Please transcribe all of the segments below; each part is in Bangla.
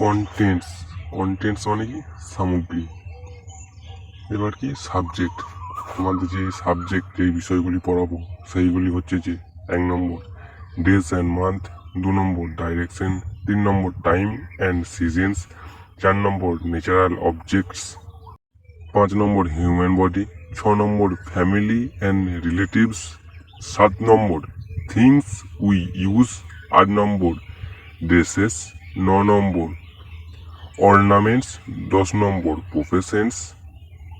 কন্টেন্টস কন্টেন্টস মানে কি সামগ্রী। এবার কি সাবজেক্ট, তোমাদের যে সাবজেক্ট এই বিষয়গুলি পড়াবো সেইগুলি হচ্ছে যে 1 number days and month, 2 number direction, 3 number time and seasons, 4 number natural objects, 5 number human body, 6 number family and relatives, 7 number things we use, 8 number dresses, 9 number ornaments, 10 number professions,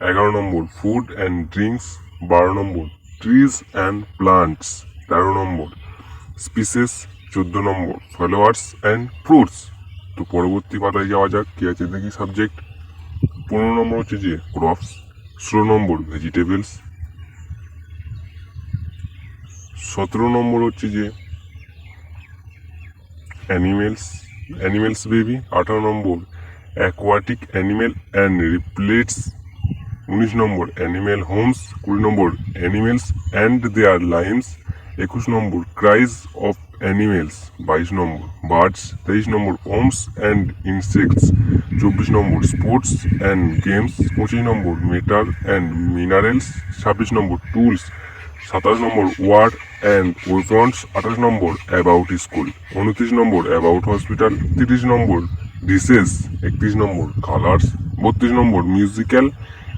11 number food and drinks, 12 number trees and plants, 13 number spices, 14 number flowers and fruits. তো পরবর্তী পাতায় যাওয়া যাক, কি আছে দেখি সাবজেক্ট। 15 নম্বর হচ্ছে যে ক্রপস, 16 নম্বর ভেজিটেবলস, 17 নম্বর হচ্ছে যে animals baby, 18 number aquatic animal and reptiles, 19 number animal homes, 20 number animals and their lines, 21 number cries of animals, 22 number birds, 23 number worms and insects, 24 number sports and games, 25 number metal and minerals, 26 number tools, 27 number word and weapons, 28 number about school, 29 number about hospital, 30 number diseases, 31 number colours, 32 number musical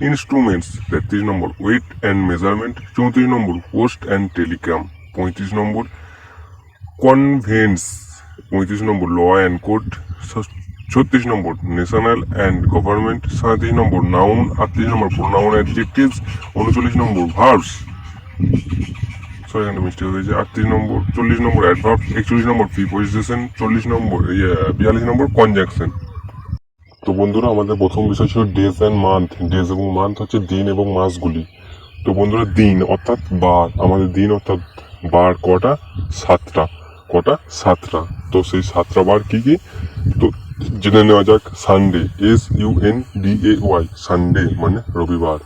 instruments, 33 নম্বর ওয়েট অ্যান্ড মেজারমেন্ট, 34 নম্বর পোস্ট অ্যান্ড টেলিগ্রাম, 35 নম্বর কনভেন্টস, 35 নম্বর ল অ্যান্ড কোড, 36 নম্বর ন্যাশনাল অ্যান্ড গভর্নমেন্ট, 37 নম্বর নাউন, 38 নম্বর প্রোনাউন অ্যাডজেক্টিভস, 39 নম্বর ভার্বস, এখানে মিস্টেক হয়েছে, 38 নম্বর, 40 নম্বর অ্যাডভার্ব, 41 নম্বর প্রিপোজিশন, 40 নম্বর 42 নম্বর কনজাংশন। তো বন্ধুরা, আমাদের প্রথম বিষয় ছিল ডেজ অ্যান্ড মান্থ। ডেজ এবং মান্থ হচ্ছে দিন এবং মাসগুলি। তো বন্ধুরা, দিন অর্থাৎ বার, আমাদের দিন অর্থাৎ বার কটা? 7টা। কটা? 7টা। তো সেই 7টা বার কি কি? তো জেনে নেওয়া যাক। সানডে, SUNDAY, সানডে মানে রবিবার।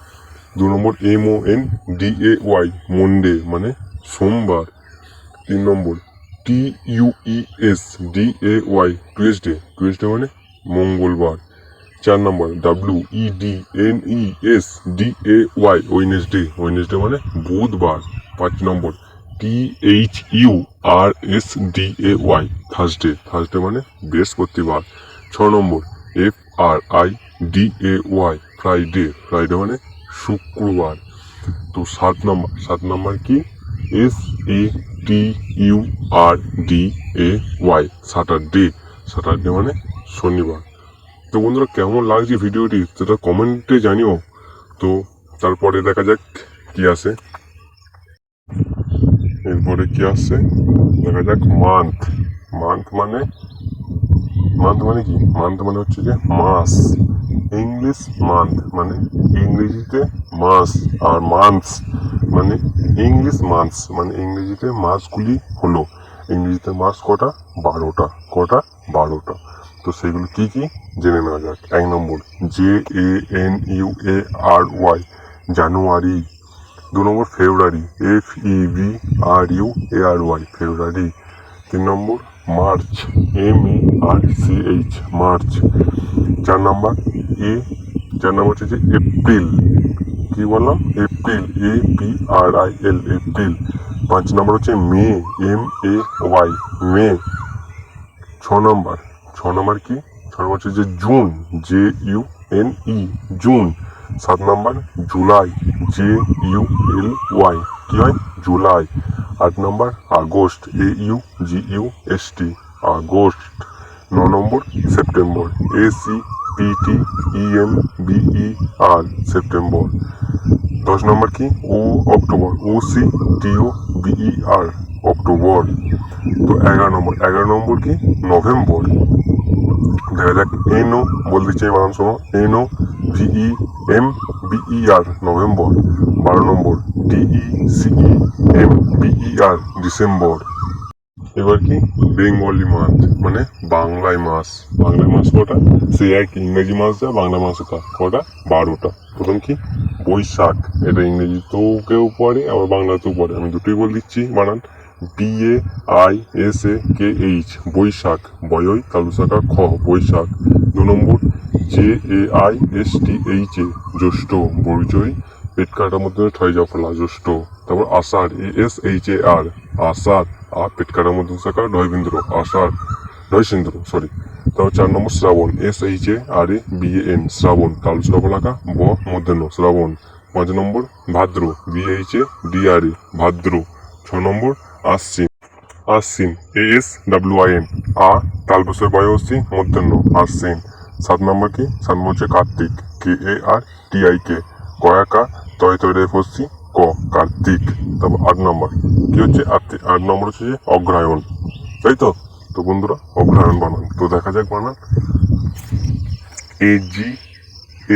2 নম্বর MONDAY, মন্ডে মানে সোমবার। 3 নম্বর TUESDAY, টুয়েসডে মানে মঙ্গলবার। 4 নম্বর WEDNESDAY, ওয়েনেসডে মানে বুধবার। 5 নম্বর THURSDAY, থার্সডে মানে বৃহস্পতিবার। 6 নম্বর FRIDAY, ফ্রাইডে মানে শুক্রবার। তো 7 নম্বর কি? SATURDAY, স্যাটারডে মানে শনিবার। তো বন্ধুরা, কেমন লাগছে ভিডিওটি সেটা কমেন্টে জানিও। তো তারপরে দেখা যাক কি আসে। এরপরে কি আসছে দেখা যাক। মান্থ মানে কি? মান্থ মানে হচ্ছে যে মাস। ইংলিশ মান্থ মানে ইংরেজিতে মাস, আর মান্থস মানে ইংলিশ মান্থস মানে ইংরেজিতে মাসগুলি হলো। ইংরেজিতে মাস কটা? 12টা। কটা? 12টা। তো সেগুলো কি কি জেনে নেওয়া যাক। 1 নম্বর JANUARY, জানুয়ারি। 2 নম্বর ফেব্রুয়ারি, FEBRUARY, ফেব্রুয়ারি। 3 নম্বর মার্চ, MARCH, মার্চ। 4 নম্বর হচ্ছে যে এপ্রিল। কি বললাম? April, APRIL, April. 5 নম্বর হচ্ছে মে, MAY, মে। 6 নম্বর কি? 6 নম্বর হচ্ছে যে জুন, JUNE, জুন। 7 নম্বর জুলাই, JULY, কি হয়? জুলাই। 8 নম্বর আগস্ট, AUGUST, আগস্ট। 9 নম্বর সেপ্টেম্বর, SEPTEMBER, সেপ্টেম্বর। 10 নম্বর কি? October, OCTOBER, October. তো 11 নম্বর কি? নভেম্বর। দেখা যাক। NO বলতে চাই, বানান শোনো। NOVEMBER, November. 12 নম্বর DECEMBER, ডিসেম্বর। এবার কি? বেঙ্গলি মান্থ মানে বাংলায় মাস। বাংলায় মাস কটা? সে এক, ইংরেজি মাস যা বাংলা মাস কটা? 12টা। প্রথম কি? বৈশাখ, এটা ইংরেজিতেও কেউ পড়ে আবার বাংলাতেও পড়ে, আমি দুটোই বলে দিচ্ছি বানান। BAISAKH বৈশাখ, বয়ই তালুসাকা খ বৈশাখ। 2 নম্বর JAISTH জ্যৈষ্ঠ, বর্জই পেট কাটার মধ্যে ঠয় যা ফলা জ্যৈষ্ঠ। তারপর আষাঢ় ASHAR আষাঢ়, আর পেট কাটার মধ্যে থাকা ঢয়বিন্দ্র আষাঢ়, ঢয়সিন্দ্র সরি। তারপর 4 নম্বর শ্রাবণ SHRABAN শ্রাবণ, তালুসরা ফলাকা ব মধ্যাহ্ন শ্রাবণ। 5 নম্বর ভাদ্র BHADRA ভাদ্র। 6 নম্বর আশ্বিন আশ্বিন ASWIN আ তালবসের বয়সী মধ্যাহ্ন আশ্বিন। 7 নম্বর কি? 7 নম্বর হচ্ছে কার্তিক KARTIK কয়াকা তয় তয় ফসি ক কার্তিক। তারপর 8 নম্বর কি হচ্ছে 8 নম্বর হচ্ছে যে অগ্রহায়ণ, তাই তো? তো বন্ধুরা অগ্রহায়ণ বানান, তো দেখা যাক বানান।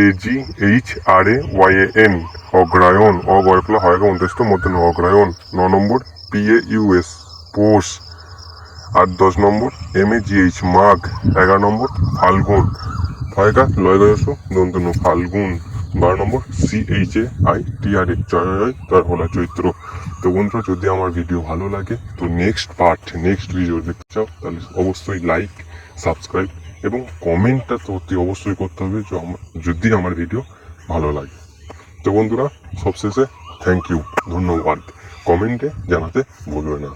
AGHRAYAN অগ্রহায়ণ, অগরকলা হয় 29 মধ্যাহ্ন অগ্রহায়ণ। 9 নম্বর PAUS পৌষ। 8 10 নম্বর MAGH মাঘ। 11 নম্বর ফাল্গুন, ফয়কা লয় গয়স দন্তনু ফাল্গুন। 12 নম্বর CHAITRA জয় তার হলা চৈত্র। তো বন্ধুরা যদি আমার ভিডিও ভালো লাগে তো নেক্সট ভিডিও দেখতে চাও তাহলে অবশ্যই লাইক, সাবস্ক্রাইব এবং কমেন্টটা তো অতি অবশ্যই করতে হবে যদি আমার ভিডিও ভালো লাগে। তো বন্ধুরা সবশেষে থ্যাংক ইউ, ধন্যবাদ, কমেন্টে জানাতে ভুলবে না।